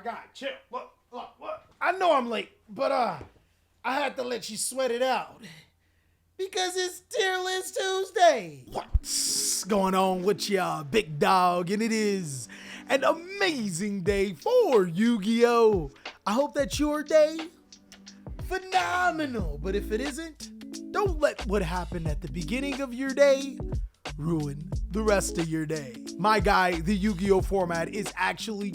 guy, chill. Look. I know I'm late, but I had to let you sweat it out. Because it's Tier List Tuesday. What's going on with ya, big dog? And it is an amazing day for Yu-Gi-Oh! I hope that your day, phenomenal. But if it isn't, don't let what happened at the beginning of your day ruin the rest of your day. My guy, the Yu-Gi-Oh! Format is actually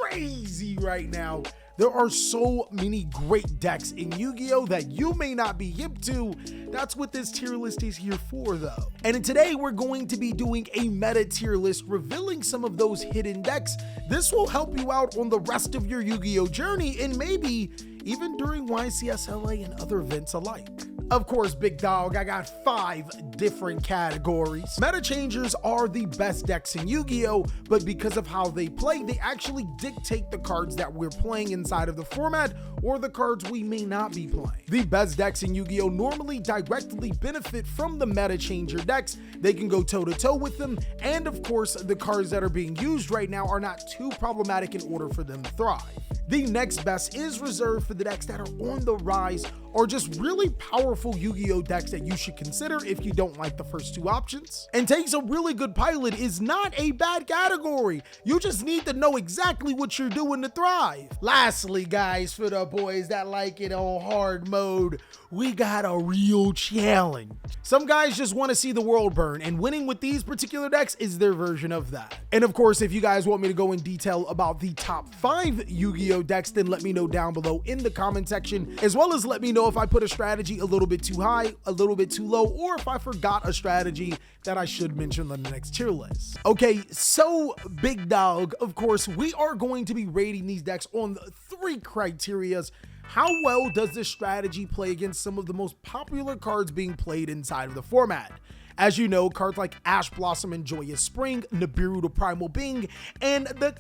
crazy right now. There are so many great decks in Yu-Gi-Oh! That you may not be hip to. That's what this tier list is here for, though. And today we're going to be doing a meta tier list, revealing some of those hidden decks. This will help you out on the rest of your Yu-Gi-Oh! Journey, and maybe even during YCS LA and other events alike. Of course, big dog, I got 5 different categories. Meta changers are the best decks in Yu-Gi-Oh! But because of how they play, they actually dictate the cards that we're playing inside of the format, or the cards we may not be playing. The best decks in Yu-Gi-Oh! Normally directly benefit from the meta changer decks. They can go toe-to-toe with them, and of course, the cards that are being used right now are not too problematic in order for them to thrive. The next best is reserved for the decks that are on the rise, or just really powerful Yu-Gi-Oh! Decks that you should consider if you don't like the first 2 options. And takes a really good pilot is not a bad category. You just need to know exactly what you're doing to thrive. Lastly, guys, for the boys that like it on hard mode, we got a real challenge. Some guys just want to see the world burn, and winning with these particular decks is their version of that. And of course, if you guys want me to go in detail about the top 5 Yu-Gi-Oh! Decks, then let me know down below in the comment section, as well as let me know if I put a strategy a little bit too high, a little bit too low, or if I forgot a strategy that I should mention on the next tier list. Okay, so big dog, of course, we are going to be rating these decks on the 3 criterias. How well does this strategy play against some of the most popular cards being played inside of the format? As you know, cards like Ash Blossom and Joyous Spring, Nibiru the Primal Being, and the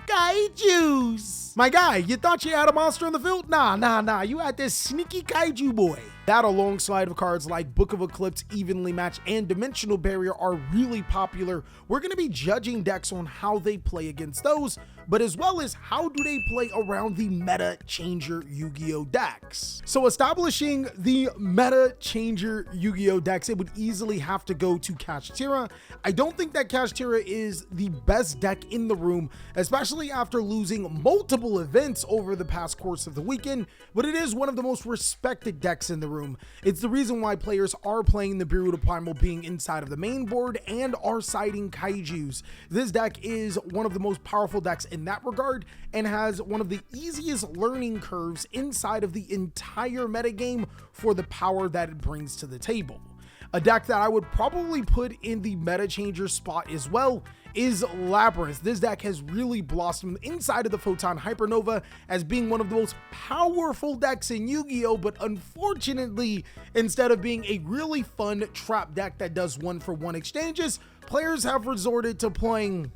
Kaijus. My guy, you thought you had a monster on the field? Nah, you had this sneaky Kaiju boy. That alongside of cards like Book of Eclipse, Evenly Matched, and Dimensional Barrier are really popular. We're going to be judging decks on how they play against those, but as well as how do they play around the meta changer Yu-Gi-Oh! Decks. So establishing the meta changer Yu-Gi-Oh! Decks, it would easily have to go to Kashtira. I don't think that Kashtira is the best deck in the room, especially after losing multiple events over the past course of the weekend, but it is one of the most respected decks in the room. It's the reason why players are playing the Nibiru the Primal Being inside of the main board and are siding Kaijus. This deck is one of the most powerful decks in that regard and has one of the easiest learning curves inside of the entire metagame for the power that it brings to the table. A deck that I would probably put in the meta changer spot as well is Labyrinth. This deck has really blossomed inside of the Photon Hypernova as being one of the most powerful decks in Yu-Gi-Oh! But unfortunately, instead of being a really fun trap deck that does 1-for-1 exchanges, players have resorted to playing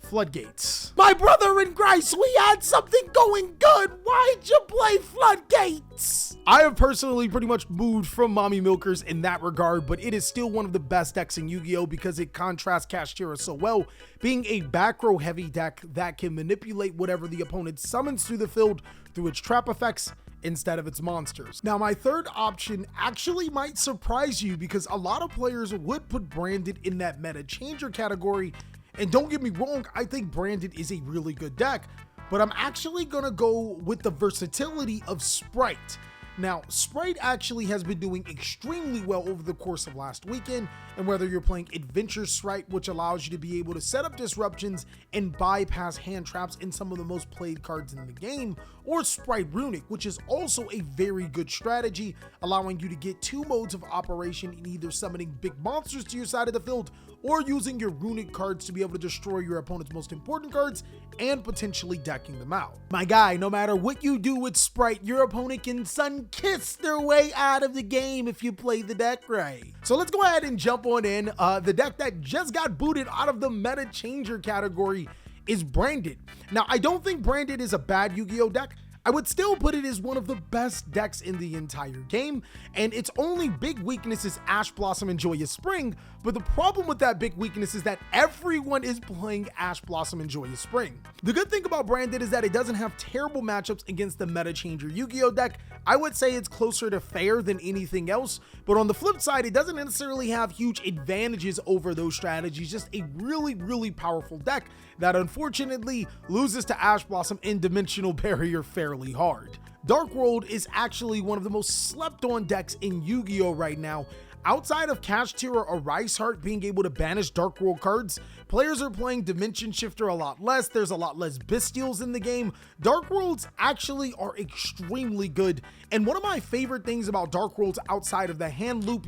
Floodgates. My brother in Christ, we had something going good. Why'd you play Floodgates? I have personally pretty much moved from Mommy Milkers in that regard, but it is still one of the best decks in Yu-Gi-Oh! Because it contrasts Kashtira so well, being a back row heavy deck that can manipulate whatever the opponent summons through the field through its trap effects instead of its monsters. Now, my third option actually might surprise you because a lot of players would put Branded in that meta changer category. And don't get me wrong, I think Branded is a really good deck, but I'm actually gonna go with the versatility of Sprite. Now, Sprite actually has been doing extremely well over the course of last weekend, and whether you're playing Adventure Sprite, which allows you to be able to set up disruptions and bypass hand traps in some of the most played cards in the game, or Sprite Runic, which is also a very good strategy, allowing you to get 2 modes of operation in either summoning big monsters to your side of the field or using your Runic cards to be able to destroy your opponent's most important cards and potentially decking them out. My guy, no matter what you do with Sprite, your opponent can sun-kiss their way out of the game if you play the deck right. So let's go ahead and jump on in. The deck that just got booted out of the meta changer category is Branded. Now, I don't think Branded is a bad Yu-Gi-Oh! Deck. I would still put it as one of the best decks in the entire game, and its only big weakness is Ash Blossom and Joyous Spring, but the problem with that big weakness is that everyone is playing Ash Blossom and Joyous Spring. The good thing about Branded is that it doesn't have terrible matchups against the meta changer Yu-Gi-Oh deck. I would say it's closer to fair than anything else, but on the flip side, it doesn't necessarily have huge advantages over those strategies, just a really powerful deck that unfortunately loses to Ash Blossom and Dimensional Barrier fairly hard. Dark World is actually one of the most slept on decks in Yu-Gi-Oh right now. Outside of Kashtira or Rice Heart being able to banish Dark World cards, players are playing Dimension Shifter a lot less, there's a lot less Bestials in the game. Dark Worlds actually are extremely good, and one of my favorite things about Dark Worlds outside of the hand loop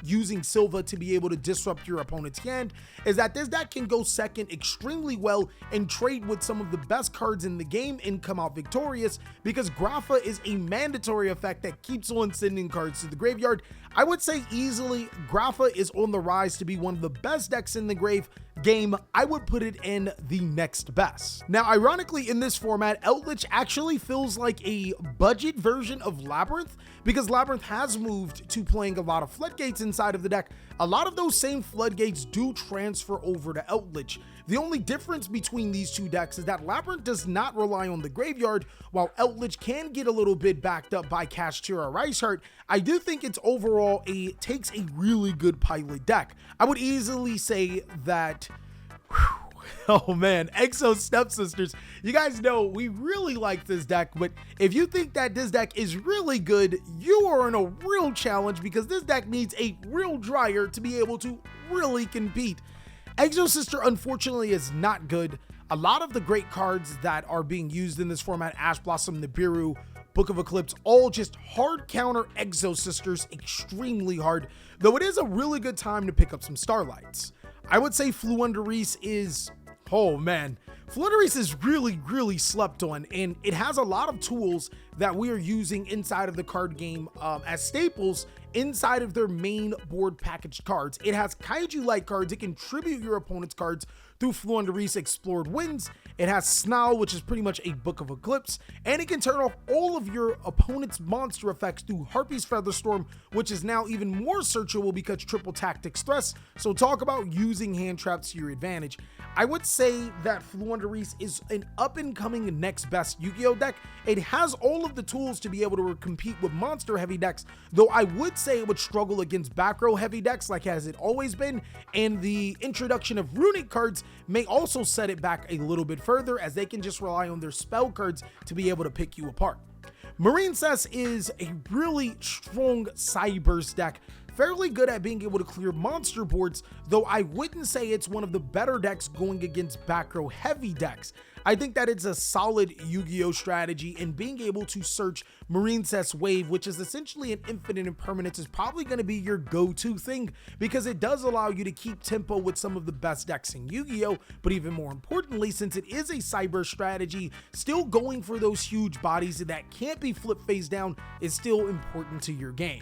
using Silva to be able to disrupt your opponent's hand is that this deck can go second extremely well and trade with some of the best cards in the game and come out victorious, because Grapha is a mandatory effect that keeps on sending cards to the graveyard. I would say easily Grapha is on the rise to be one of the best decks in the game. I would put it in the next best. Now, ironically, in this format, Eldritch actually feels like a budget version of Labyrinth, because Labyrinth has moved to playing a lot of floodgates inside of the deck. A lot of those same floodgates do transfer over to Eldritch. The only difference between these two decks is that Labyrinth does not rely on the graveyard, while Eldritch can get a little bit backed up by Kashtira Rice Heart. I do think it's overall takes a really good pilot deck. I would easily say that, oh man, Exo Stepsisters, you guys know we really like this deck, but if you think that this deck is really good, you are in a real challenge, because this deck needs a real dryer to be able to really compete. Exo Sister unfortunately is not good. A lot of the great cards that are being used in this format, Ash Blossom, Nibiru, Book of Eclipse, all just hard counter Exo Sisters extremely hard, though it is a really good time to pick up some Starlights. I would say Fluundereese is, oh man, Fluundereese is really slept on, and it has a lot of tools that we are using inside of the card game as staples inside of their main board packaged cards. It has Kaiju-like cards. It can tribute your opponent's cards through Fluundereese Explored Winds. It has Snarl, which is pretty much a Book of Eclipse, and it can turn off all of your opponent's monster effects through Harpy's Featherstorm, which is now even more searchable because triple tactics threats. So talk about using hand traps to your advantage. I would say that Fluundereese is an up-and-coming next best Yu-Gi-Oh deck. It has all of the tools to be able to compete with monster-heavy decks, though I would say it would struggle against back row heavy decks like has it always been, and the introduction of runic cards may also set it back a little bit further, as they can just rely on their spell cards to be able to pick you apart. Marincess is a really strong Cyberse deck, fairly good at being able to clear monster boards, though I wouldn't say it's one of the better decks going against back row heavy decks. I think that it's a solid Yu-Gi-Oh strategy, and being able to search Marincess Wave, which is essentially an infinite impermanence, is probably going to be your go-to thing, because it does allow you to keep tempo with some of the best decks in Yu-Gi-Oh, but even more importantly, since it is a cyber strategy, still going for those huge bodies that can't be flip face down is still important to your game.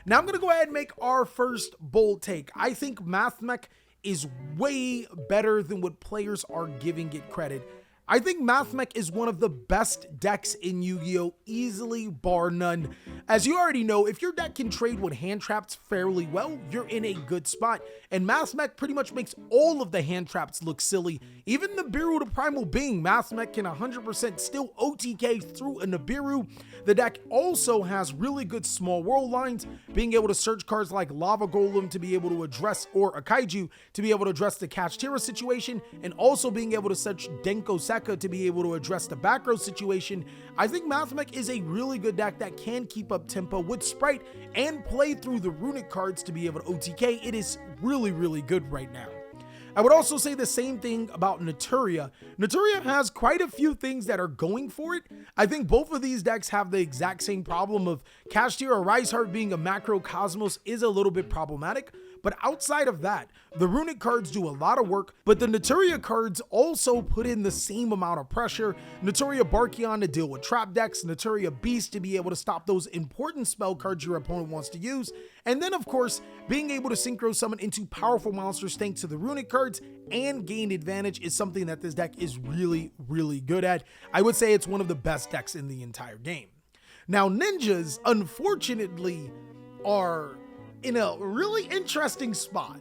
Now I'm going to go ahead and make our first bold take. I think Mathmech is way better than what players are giving it credit. I think Mathmech is one of the best decks in Yu-Gi-Oh, easily bar none. As you already know, if your deck can trade with hand traps fairly well, you're in a good spot, and Mathmech pretty much makes all of the hand traps look silly. Even Nibiru the Primal Being, Mathmech can 100% still OTK through a Nibiru. The deck also has really good small world lines, being able to search cards like Lava Golem to be able to address, or a Kaiju to be able to address the Kashtira situation, and also being able to search Denko Seka to be able to address the back row situation. I think Mathmech is a really good deck that can keep up tempo with Sprite and play through the runic cards to be able to OTK. It is really good right now. I would also say the same thing about Naturia. Naturia has quite a few things that are going for it. I think both of these decks have the exact same problem of Kashtira Rice Heart being a macro Cosmos is a little bit problematic, But outside of that, the runic cards do a lot of work, but the Naturia cards also put in the same amount of pressure. Naturia Barkion to deal with trap decks, Naturia Beast to be able to stop those important spell cards your opponent wants to use, and then of course, being able to synchro summon into powerful monsters thanks to the runic cards and gain advantage is something that this deck is really, really good at. I would say it's one of the best decks in the entire game. Now, ninjas, unfortunately, are in a really interesting spot.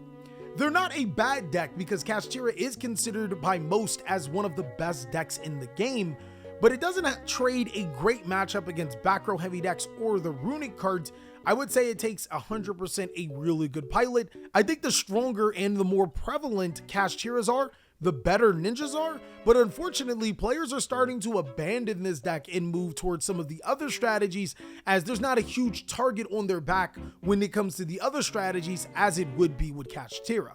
They're not a bad deck because Kashtira is considered by most as one of the best decks in the game, but it doesn't trade a great matchup against back row heavy decks or the runic cards. I would say it takes 100% a really good pilot. I think the stronger and the more prevalent Kashtiras are, the better ninjas are, but unfortunately players are starting to abandon this deck and move towards some of the other strategies, as there's not a huge target on their back when it comes to the other strategies as it would be with Kashtira.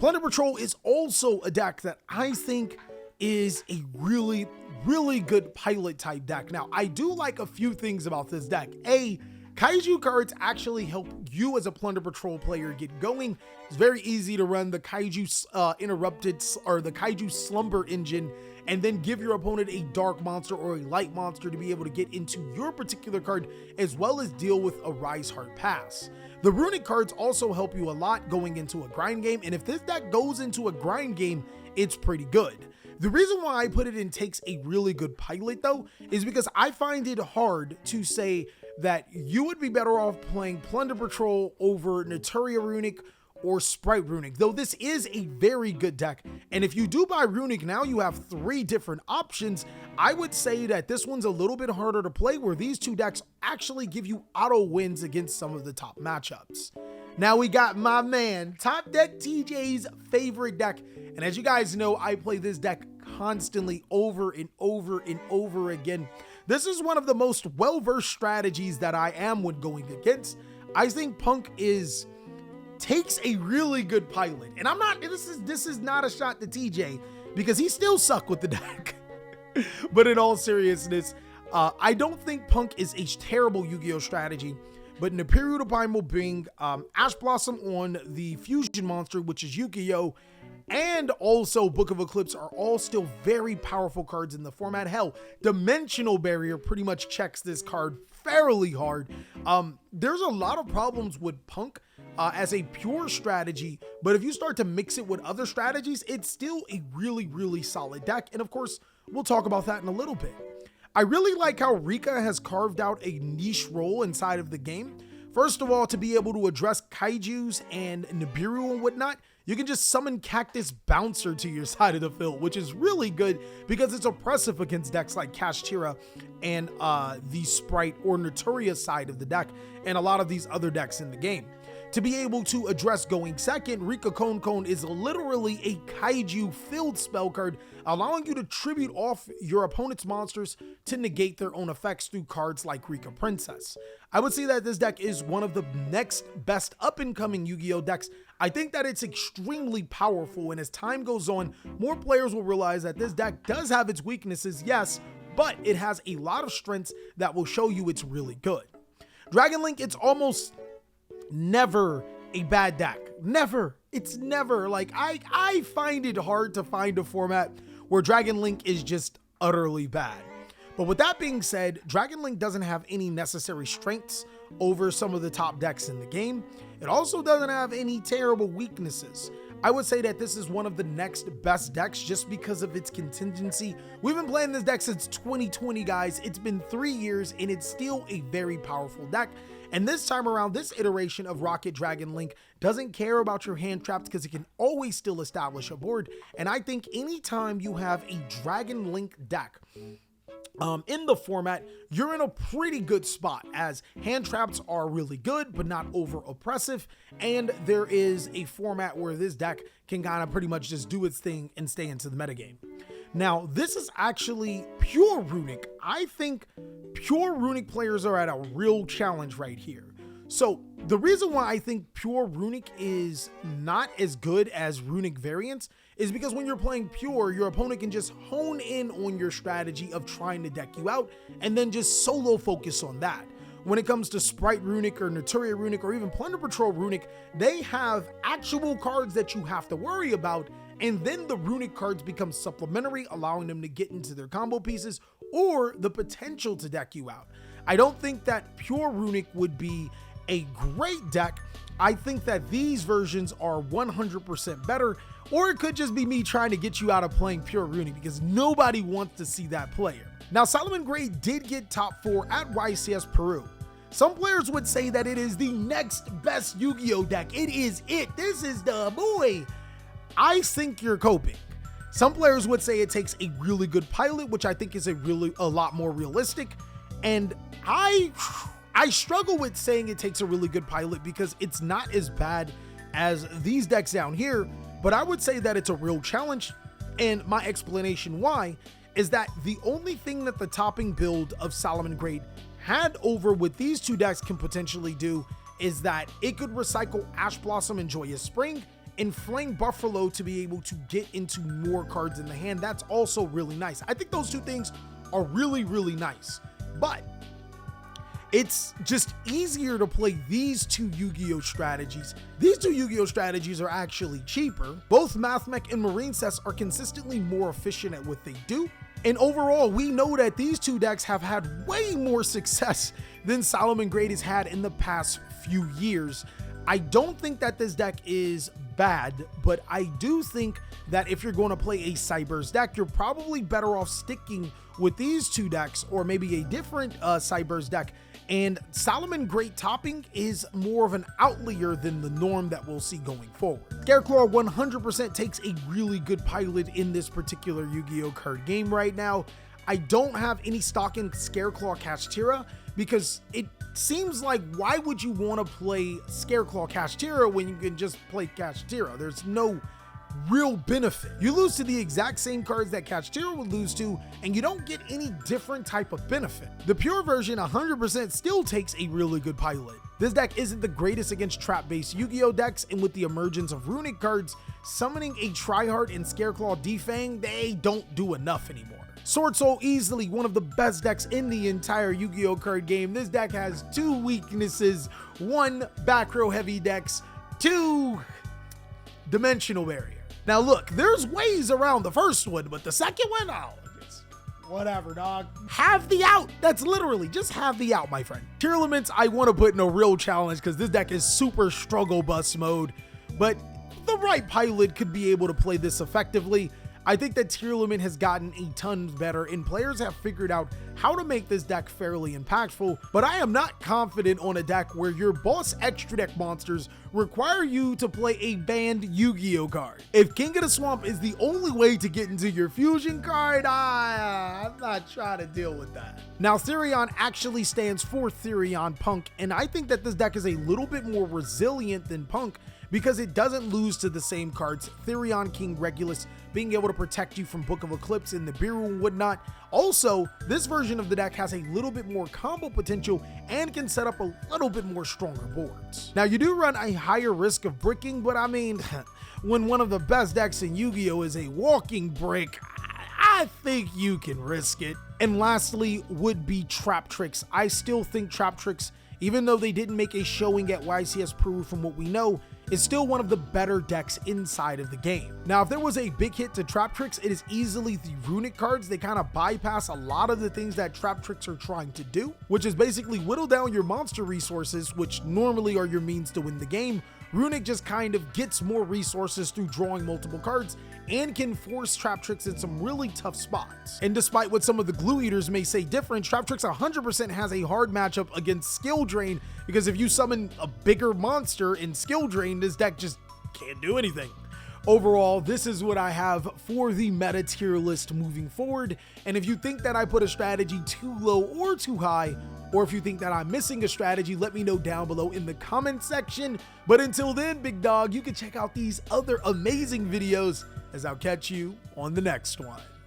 Plunder Patrol is also a deck that I think is a really, really good pilot type deck. Now, I do like a few things about this deck. Kaiju cards actually help you as a Plunder Patrol player get going. It's very easy to run the Kaiju Interrupted or the Kaiju Slumber engine and then give your opponent a dark monster or a light monster to be able to get into your particular card, as well as deal with a Rise Heart Pass. The runic cards also help you a lot going into a grind game, and if this deck goes into a grind game, it's pretty good. The reason why I put it in takes a really good pilot though, is because I find it hard to say that you would be better off playing Plunder Patrol over Naturia Runic or Sprite Runic, though this is a very good deck. And if you do buy Runic, now you have 3 different options. I would say that this one's a little bit harder to play, where these 2 decks actually give you auto wins against some of the top matchups. Now we got my man, Top Deck TJ's favorite deck. And as you guys know, I play this deck constantly over and over and over again. This is one of the most well-versed strategies that I am when going against. I think Punk takes a really good pilot. And I'm not, this is not a shot to TJ because he still suck with the deck. But in all seriousness, I don't think Punk is a terrible Yu-Gi-Oh strategy. But Nibiru to Primal Being, Ash Blossom on the fusion monster, which is Yugioh, and also Book of Eclipse are all still very powerful cards in the format. Hell, Dimensional Barrier pretty much checks this card fairly hard. There's a lot of problems with Punk as a pure strategy, but if you start to mix it with other strategies, it's still a really, really solid deck. And of course, we'll talk about that in a little bit. I really like how Rika has carved out a niche role inside of the game. First of all, to be able to address Kaijus and Nibiru and whatnot, you can just summon Cactus Bouncer to your side of the field, which is really good because it's oppressive against decks like Kashtira and the Sprite or Naturia side of the deck and a lot of these other decks in the game. To be able to address going second, Rika Konkon is literally a Kaiju filled spell card, allowing you to tribute off your opponent's monsters to negate their own effects through cards like Rika Princess. I would say that this deck is one of the next best up and coming Yu-Gi-Oh decks. I think that it's extremely powerful, and as time goes on, more players will realize that this deck does have its weaknesses, yes, but it has a lot of strengths that will show you it's really good. Dragon Link, it's almost never a bad deck. Never. It's never. Like, I find it hard to find a format where Dragon Link is just utterly bad. But with that being said, Dragon Link doesn't have any necessary strengths over some of the top decks in the game. It also doesn't have any terrible weaknesses. I would say that this is one of the next best decks just because of its contingency. We've been playing this deck since 2020, guys. It's been 3 years and it's still a very powerful deck. And this time around, this iteration of Rocket Dragon Link doesn't care about your hand traps because it can always still establish a board. And I think anytime you have a Dragon Link deck in the format, you're in a pretty good spot, as hand traps are really good but not over oppressive, and there is a format where this deck can kind of pretty much just do its thing and stay into the metagame. Now, this is actually pure Runic. I think pure Runic players are at a real challenge right here. So the reason why I think pure Runic is not as good as Runic variants is because when you're playing pure, your opponent can just hone in on your strategy of trying to deck you out and then just solo focus on that. when it comes to Sprite Runic or Naturia Runic or even Plunder Patrol Runic, they have actual cards that you have to worry about, and then the Runic cards become supplementary, allowing them to get into their combo pieces or the potential to deck you out. I don't think that Pure Runic would be a great deck. I think that these versions are 100% better, or it could just be me trying to get you out of playing Pure Runic because nobody wants to see that player. Now, Solomon Gray did get top 4 at YCS Peru. Some players would say that it is the next best Yu-Gi-Oh deck. It is it. This is the boy. I think you're coping. Some players would say it takes a really good pilot, which I think is a lot more realistic. And I struggle with saying it takes a really good pilot because it's not as bad as these decks down here, but I would say that it's a real challenge. And my explanation why is that the only thing that the topping build of Solomon Gray had over what these two decks can potentially do is that it could recycle Ash Blossom and Joyous Spring and Flame Buffalo to be able to get into more cards in the hand. That's also really nice. I think those two things are really, really nice, but it's just easier to play these two Yu-Gi-Oh strategies. These two Yu-Gi-Oh strategies are actually cheaper. Both Mathmech and Marine Cess are consistently more efficient at what they do. And overall, we know that these two decks have had way more success than Solomon Gray has had in the past few years. I don't think that this deck is bad, but I do think that if you're going to play a Cyber's deck, you're probably better off sticking with these two decks or maybe a different Cyber's deck. And Solomon Gray topping is more of an outlier than the norm that we'll see going forward. Scareclaw 100% takes a really good pilot in this particular Yu-Gi-Oh card game right now. I don't have any stock in Scareclaw Kashtira because it seems like, why would you want to play Scareclaw Kashtira when you can just play Kashtira? There's no real benefit. You lose to the exact same cards that Kashtira would lose to, and you don't get any different type of benefit. The pure version 100% still takes a really good pilot. This deck isn't the greatest against trap-based Yu-Gi-Oh decks, and with the emergence of Runic cards, summoning a Tryhard and Scareclaw Defang, they don't do enough anymore. Sword Soul, easily one of the best decks in the entire Yu-Gi-Oh card game. This deck has 2 weaknesses: 1, back row heavy decks, 2, dimensional barrier. Now look, there's ways around the first one, but the second one, oh, just whatever, dog. Have the out. That's literally just have the out, my friend. Tier Elements, I want to put in a real challenge because this deck is super struggle bus mode, but the right pilot could be able to play this effectively. I think that Tier Element has gotten a ton better and players have figured out how to make this deck fairly impactful, but I am not confident on a deck where your boss extra deck monsters require you to play a banned Yu-Gi-Oh card. If King of the Swamp is the only way to get into your fusion card, I'm not trying to deal with that. Now, Therion actually stands for Therion Punk, and I think that this deck is a little bit more resilient than Punk because it doesn't lose to the same cards. Therion King Regulus being able to protect you from Book of Eclipse and the Nibiru and whatnot. Also, this version of the deck has a little bit more combo potential and can set up a little bit more stronger boards. Now, you do run a higher risk of bricking, but I mean, when one of the best decks in Yu-Gi-Oh is a walking brick, I think you can risk it. And lastly would be Trap Tricks. I still think Trap Tricks, even though they didn't make a showing at YCS Peru from what we know, is still one of the better decks inside of the game. Now, if there was a big hit to Trap Tricks, it is easily the Runic cards. They kind of bypass a lot of the things that Trap Tricks are trying to do, which is basically whittle down your monster resources, which normally are your means to win the game. Runic just kind of gets more resources through drawing multiple cards and can force Trap Tricks in some really tough spots. And despite what some of the glue eaters may say different, Trap Tricks 100% has a hard matchup against Skill Drain, because if you summon a bigger monster in Skill Drain, this deck just can't do anything. Overall, this is what I have for the meta tier list moving forward. And if you think that I put a strategy too low or too high, or if you think that I'm missing a strategy, let me know down below in the comment section. But until then, big dog, you can check out these other amazing videos as I'll catch you on the next one.